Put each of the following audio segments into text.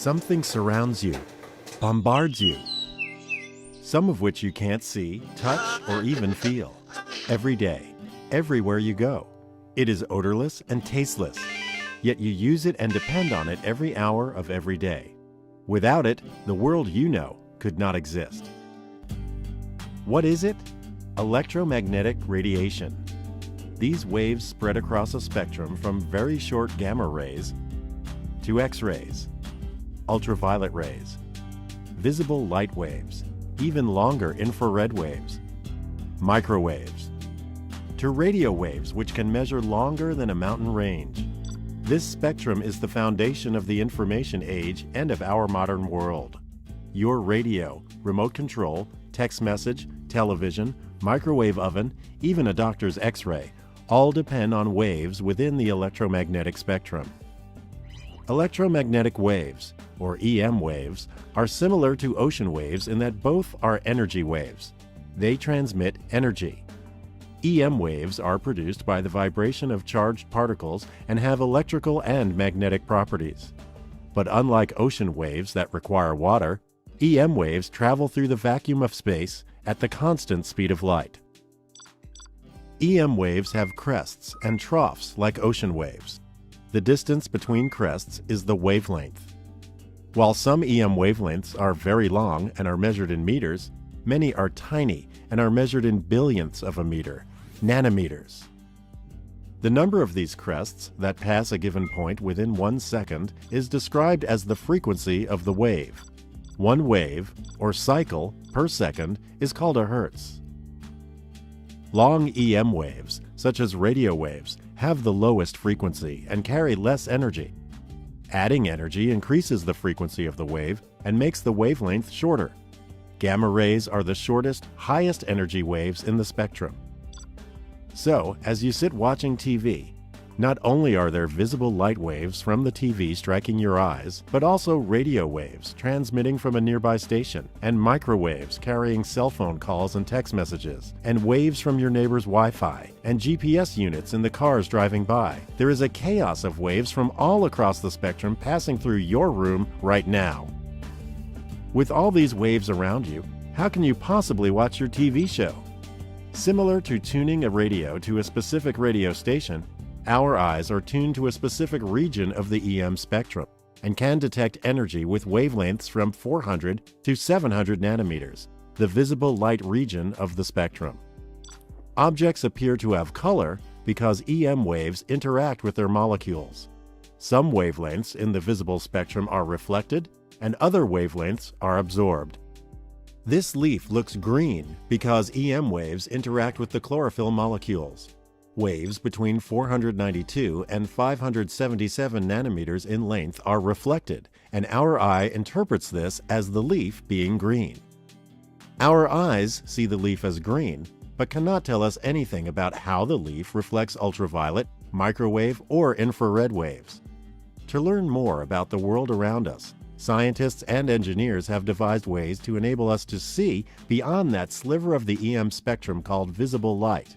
Something surrounds you, bombards you, some of which you can't see, touch, or even feel. Every day, everywhere you go. It is odorless and tasteless, yet you use it and depend on it every hour of every day. Without it, the world you know could not exist. What is it? Electromagnetic radiation. These waves spread across a spectrum from very short gamma rays to X-rays, ultraviolet rays, visible light waves, even longer infrared waves, microwaves, to radio waves which can measure longer than a mountain range. This spectrum is the foundation of the information age and of our modern world. Your radio, remote control, text message, television, microwave oven, even a doctor's X-ray, all depend on waves within the electromagnetic spectrum. Electromagnetic waves, or EM waves, are similar to ocean waves in that both are energy waves. They transmit energy. EM waves are produced by the vibration of charged particles and have electrical and magnetic properties. But unlike ocean waves that require water, EM waves travel through the vacuum of space at the constant speed of light. EM waves have crests and troughs like ocean waves. The distance between crests is the wavelength. While some EM wavelengths are very long and are measured in meters, many are tiny and are measured in billionths of a meter, nanometers. The number of these crests that pass a given point within 1 second is described as the frequency of the wave. One wave, or cycle, per second is called a hertz. Long EM waves, such as radio waves, have the lowest frequency and carry less energy. Adding energy increases the frequency of the wave and makes the wavelength shorter. Gamma rays are the shortest, highest energy waves in the spectrum. So, as you sit watching TV, not only are there visible light waves from the TV striking your eyes, but also radio waves transmitting from a nearby station, and microwaves carrying cell phone calls and text messages, and waves from your neighbor's Wi-Fi, and GPS units in the cars driving by. There is a chaos of waves from all across the spectrum passing through your room right now. With all these waves around you, how can you possibly watch your TV show? Similar to tuning a radio to a specific radio station, our eyes are tuned to a specific region of the EM spectrum and can detect energy with wavelengths from 400 to 700 nanometers, the visible light region of the spectrum. Objects appear to have color because EM waves interact with their molecules. Some wavelengths in the visible spectrum are reflected, and other wavelengths are absorbed. This leaf looks green because EM waves interact with the chlorophyll molecules. Waves between 492 and 577 nanometers in length are reflected, and our eye interprets this as the leaf being green. Our eyes see the leaf as green, but cannot tell us anything about how the leaf reflects ultraviolet, microwave, or infrared waves. To learn more about the world around us, scientists and engineers have devised ways to enable us to see beyond that sliver of the EM spectrum called visible light.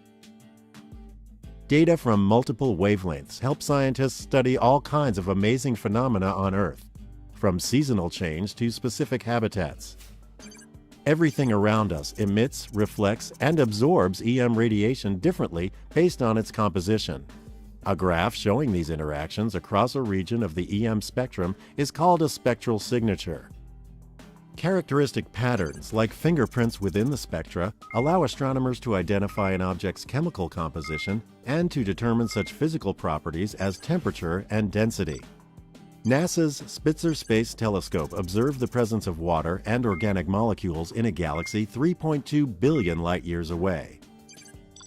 Data from multiple wavelengths help scientists study all kinds of amazing phenomena on Earth, from seasonal change to specific habitats. Everything around us emits, reflects, and absorbs EM radiation differently based on its composition. A graph showing these interactions across a region of the EM spectrum is called a spectral signature. Characteristic patterns, like fingerprints within the spectra, allow astronomers to identify an object's chemical composition and to determine such physical properties as temperature and density. NASA's Spitzer Space Telescope observed the presence of water and organic molecules in a galaxy 3.2 billion light-years away.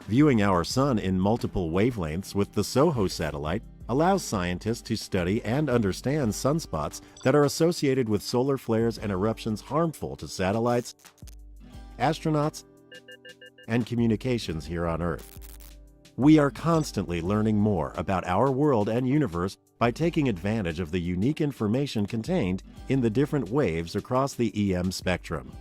Viewing our Sun in multiple wavelengths with the SOHO satellite allows scientists to study and understand sunspots that are associated with solar flares and eruptions harmful to satellites, astronauts, and communications here on Earth. We are constantly learning more about our world and universe by taking advantage of the unique information contained in the different waves across the EM spectrum.